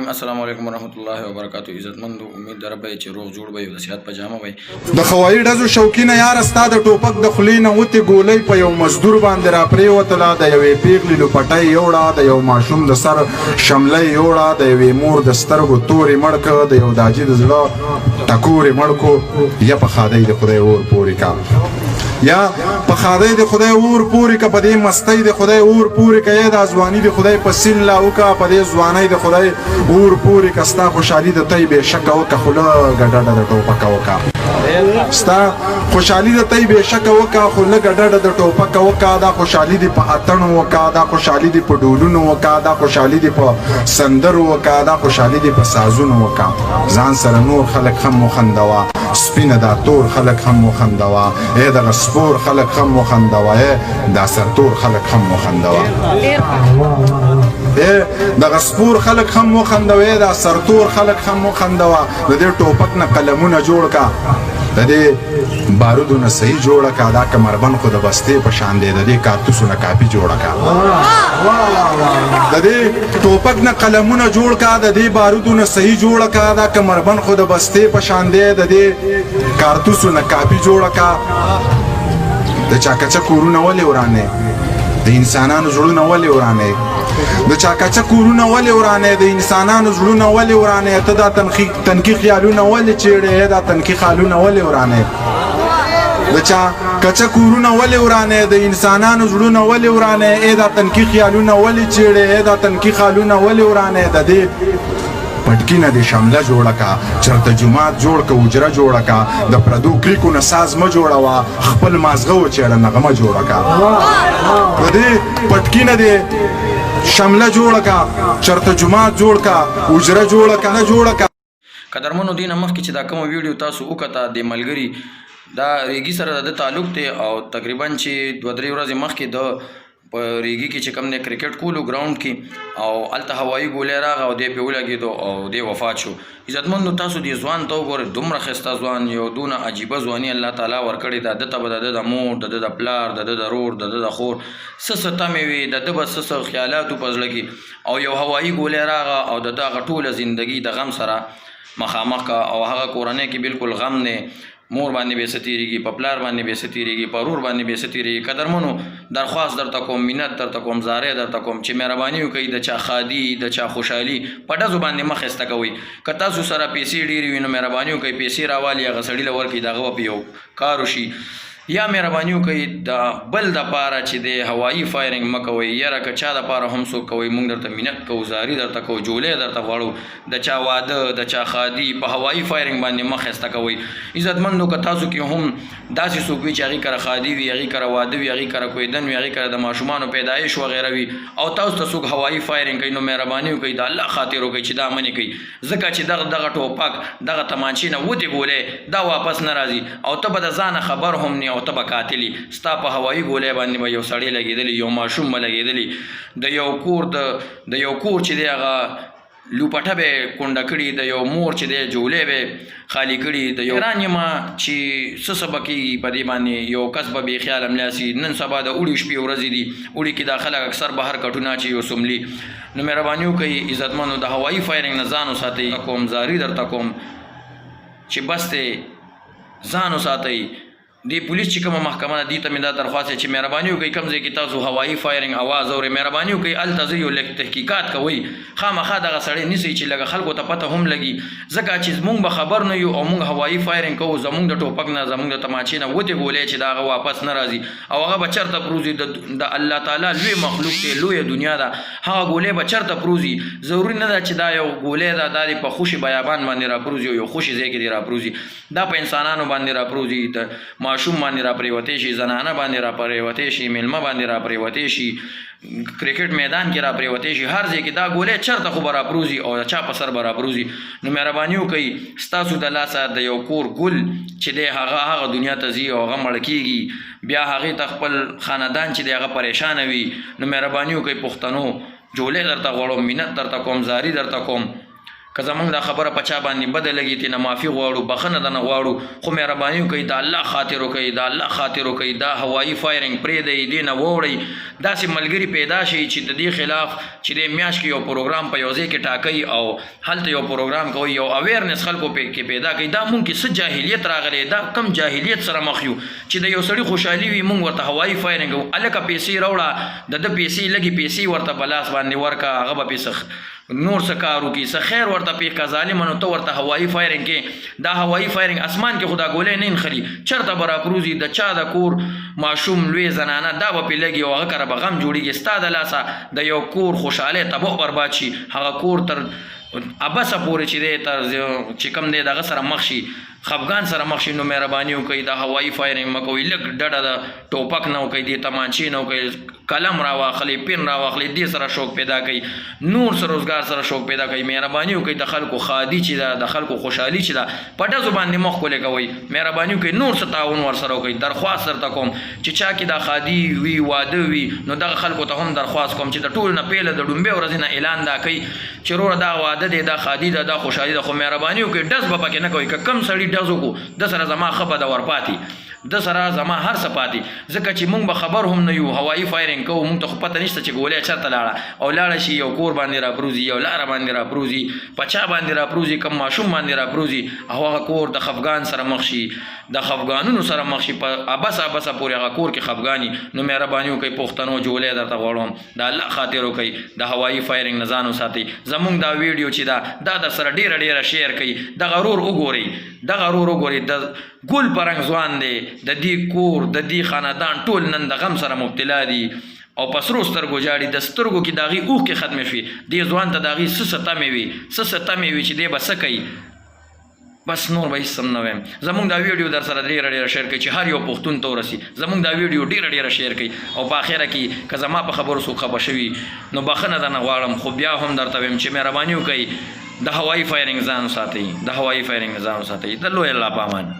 الرحیم. السلام علیکم ورحمۃ اللہ وبرکاتہ. عزتمندو امید در به چې روغ جوړ به د صحت پجامه وي. د خوایي ډزو شوکینه یار استا د ټوپک د خلینه وتی ګولۍ په یو مزدور باندې را پریوتله د یوې پیغلې لوپټۍ یوړه د یو ماشوم د سر شملۍ یوړه د یوې مور د سترګو تورې مړ کړه د یو داجي د زړه ټکورې مړ کړو. یا په خادۍ د خدای اور پورې کا یا په خادۍ د خدای اور پورې کا په دې مستۍ د خدای اور پورې کا یا د ځواني د خدای په سین لا وکا په دې ځوانۍ د خدای اور پورې کا. ستا خوشحالي د تۍ بې شکه وکه خوله ګډډه د ټوپکه وکه. ستا خوشحالي د تۍ بې شکه وکه خوله ګډډه د ټوپکه وکه. دا خوشحالي دې په اتڼو وکه، دا خوشحالي دې په ډولونو وکه، دا خوشحالي دې په سندرو وکه، دا خوشحالي دې په سازونو وکه. ځان سره نور خلک هم وخندوه، سپینه دا تور خلک هم وخندوه، ای دغه سپور خلک هم وخندوه، ای دا سرتور خلک هم وخندوه، ای دغه سپور خلک هم وخندوه، دا سرتور خلک هم وخندوه. د دې ټوپک نه قلمونه جوړ کا، د دې بارودو نه صحیح جوړه کا. دا کمربند خو د بستې په شان دی، د دې کارتوسو نه کاپي جوړه کا. د دې ټوپک نه قلمونه جوړ کا، د دې بارودو نه صحیح جوړه کا. دا کمربند خو د بستې په شان دی، د دې کارتوسو نه کاپي جوړه کا. د چاکچه کورونه ولې ورانې، د انسانانو زړونه ولې ورانې، د چاکچه کورونه ولې ورانې، د انسانانو زړونه ولې ورانې. ته دا تنکي خیالونه ولې چیړې، دا تنکي خیالونه ولې ورانې. د چاکچه کورونه ولې ورانې، د انسانانو زړونه ولې ورانې. دا تنکي خیالونه ولې چیړې، دا تنکي خیالونه ولې ورانې. د دې پټکینه د شمله جوړه کا، چرته جماعت جوړ کا، اجره جوړه کا. د پردو کریکو نه ساز مه جوړوه، خپل مازغه وچېړه نغمه جوړه کا. د دې پټکینه د شمله جوړه کا، چرته جماعت جوړ کا، اجره جوړه کا، نه جوړه کا. قدرمنو دینه مخکې چې دا کومه ویډیو تاسو وکړه د ملګري دا ریګي سره د تعلق دی او تقریبا چې 2-3 ورځې مخکې د په ریګي کې چې کوم نه کرکټ کولو ګراوند کې او الته هوایي ګولې راغی او دې په ولګېدو او دې وفات شو. عزتمندو تاسو دې ځوان ته وګورئ، دومره ښایسته ځوان، یو دونه عجیبه ځواني الله تعالی ورکړې ده. ده ته به د ده د مور، د ده د پلار، د ده د رور، د ده د خور څه تمې وي، د ده به څه خیالاتو په زړه کې او یو هوایي ګولې راغی او د ده هغه ټوله زندګي د غم سره مخامخ کا او هغه کورنۍ کې بالکل غم نه، مور باندې به ستیریږي، په پلار باندې به ستیریږي، په رور باندې به ستیریږي. قدرمنو درخواست درته کوم، منت درته کوم، زارې درته کوم چې مهرباني وکړئ د چا خادي، د چا خوشحالي په ډزو باندې مه خسته کوئ. که تاسو سره پیسې ډېرې وي نو مهرباني وکړئ پیسې راوالي هغه سړي له ورکړئ، د هغه به یو کار وشي. یا مهرباني وکړئ د بل دپاره چې د هوایي فایرنګ مه کوئ. یاره که چا دپاره هم څوک کوئ، موږ درته منت کوو، زاري درته کوو، جولۍ درته غواړو. د چا واده، د چا خادي په هوایي فایرنګ باندې مه خسته کوئ. عزتمندو که تاسو کې هم داسې څوک وي چې هغې کره خادي وي، هغې کره واده وي، هغې کره کویدن وي، هغې کره د ماشومانو پیدایش وغیره وي او تاسو ته څوک هوایي فایرنګ کوي نو مهرباني وکړئ د الله خاطر وکړئ چې دا منې کوي. ځکه چې دغه ټوپک دغه تمانچې نه ودې ګولې دا واپس نه راځي او ته به د ځانه خبر هم نه او ته به قاتلي. ستا په هوایي ګولۍ باندې به یو سړی لګېدلی، یو ماشوم به لګېدلی، د یو کور چې دی هغه لوپټه به کونډه کړي، د یو مور چې دی جولۍ به خالي کړي. د یو حیران یم چې څه به کېږي په دې باندې. یو کس به بې خیاله ملاسي. نن سبا د اوړي شپې ورځې دي، اوړي کې دا خلک اکثر بهر کټونه اچي یو سملي. نو مهرباني وکړئ عزتمنو د هوایي فایرنګ نه ځان وساتئ. کوم زاري درته کوم چې بس دی ځان وساتئ. دی پولیس چې کومه محکمه ده دې ته مې دا درخواست دی چې مهرباني وکړئ کوم ځای کې تاسو هوایي فایرنګ اواز اورئ، مهرباني وکړئ هلته ځئ یو لږ تحقیقات کوئ. خامخا دغه سړی نیسئ چې لږه خلکو ته پته هم لګي. ځکه چې موږ به خبر نه یو او موږ هوایي فایرنګ کوو، زموږ د ټوپک نه، زموږ د تماچې نه ودې ګولۍ چې د هغه واپس نه راځي او هغه به چېرته پروزي. د الله تعالی لوی مخلوق دی، لویه دنیا ده، هغه ګولۍ به چېرته پروزي. ضروري نه ده چې دا یو ګولۍ ده دا دې په خوشي بیابان باندې راپروزي او یو خوشي ځای کې دې راپروزي. دا په انسانانو باندې راپروزي، د ماشوم باندې راپروزي، پریوتې شي، زنانه باندې را پریوتې شي، میلمه باندې را پریوتې شي، کرکټ میدان کې را پریوتې شي، هر ځای کې دا ګولۍ چېرته خو به راپروزي او د چا په سر به راپروزي. نو مهرباني وکړئ ستاسو د لاسه د یو کور ګل چې دی هغه دنیا ته ځي او هغه مړه کېږي، بیا هغې ته خپل خاندان چې دی هغه پریشانه وي. نو مهرباني وکړئ پښتنو جولۍ درته غواړم، منت درته کوم، زاري درته کوم که زمونږ دا خبره په چا باندې بده لګي ترېنه معافي غواړو بخښنه درنه غواړو خو مهرباني وکړئ د الله خاطر وکړئ د الله خاطر وکړئ دا هوایي فایرنګ پرېږدئ دې نه واوړئ داسې ملګري پیدا شي چې د دې خلاف چې د میاشت کې یو پروګرام په یو ځای کې ټاکئ او هلته یو پروګرام کوئ یو اویرنس خلکو کې پیدا کوي دا مونږ کې څه جاهلیت راغلی دا کم جاهلیت سره مخ یو چې د یو سړي خوشحالي وي مونږ ورته هوایي فایرنګ هلکه پیسې راوړه د پیسې لږې پیسې ورته په لاس باندې ورکړه هغه به پیسې نور څه کار وکړي څه خیر ورته پېښ که ظالمانو ته ورته هوایي فایرنګ کې دا هوایي فایرنګ اسمان کې خو دا ګولۍ نه نښلي چېرته به راپروزي د چا د کور ماشوم لوی زنانه دا به پرې لګي او هغه کره به غم جوړېږي ستا د لاسه د یو کور خوشحالۍ تباه برباد شي هغه کور تر ابسه پورې چې دی تر چې کوم دی دغه سره مخ شي خفګان سره مخ شي نو مهرباني وکړئ دا هوایي فایرنګ مه کوئ لږ ډډه د ټوپک نه وکړئ دې تمانچې نه وکړئ قلم راواخلئ پین راواخلئ دې سره شوق پیدا کوئ نور سره روزګار سره شوق پیدا کوئ مهرباني وکړئ د خلکو ښادي چې ده د خلکو خوشحالي چې ده په ډزو باندې مخ ښکلی کوئ مهرباني وکړئ نور څه تعاون ورسره وکړئ درخواست درته کوم چې چا کې دا ښادي وي واده وي نو دغه خلکو ته هم درخواست کوم چې د ټولو نه پیله د ډومبې ورځې نه اعلان دا کوي چې وروره دا واده دی دا ښادي ده دا خوشحالي ده خو مهرباني وکړئ ډز به پکې نه کوئ که کم سړي ډز وکړو د سره زما ښه به ده ورپاتې د سره زما هر څه پاتې ځکه چې مونږ به خبر هم نه یو هوایي فایرنګ کوو مونږ ته خو پته نشته چې ګولۍ چېرته لاړه او لاړه شي یو کور باندې راپروزي یو لاره باندې راپروزي په چا باندې راپروزي کم ماشوم باندې راپروزي او هغه کور د خفګان سره مخ شي د خفګانونو سره مخ شي په ابسه پورې هغه کور کې خفګاني نو مهرباني وکړئ پښتنو جولۍ درته غواړم د الله خاطر وکړئ د هوایي فایرنګ نه ځان وساتئ زمونږ دا ویډیو چې دا در سره ډېره شیر کړئ دغه رور وګورئ د ګل په رنګ ځوان دی د دې کور د دې خاندان ټول نن د غم سره مبتلا دي او په سرو سترګو جاړي د سترګو کې د هغې اوښکې ختمې شوې دې ځوان ته د هغې څه ستمې وي چې دی به څه کوي بس نور به هېڅ هم نه وایم زمونږ دا ویډیو در سره ډېره شیر کړئ چې هر یو پښتون ته ورسي زمونږ دا ویډیو ډېره شیر کړئ او په اخره کې که زما په خبرو څوک خفه شوي نو بخښنه درنه غواړم خو بیا هم درته وایم چې مهرباني وکړئ د هوایي فایرنګ ځان وساتئ د لوی الله په امان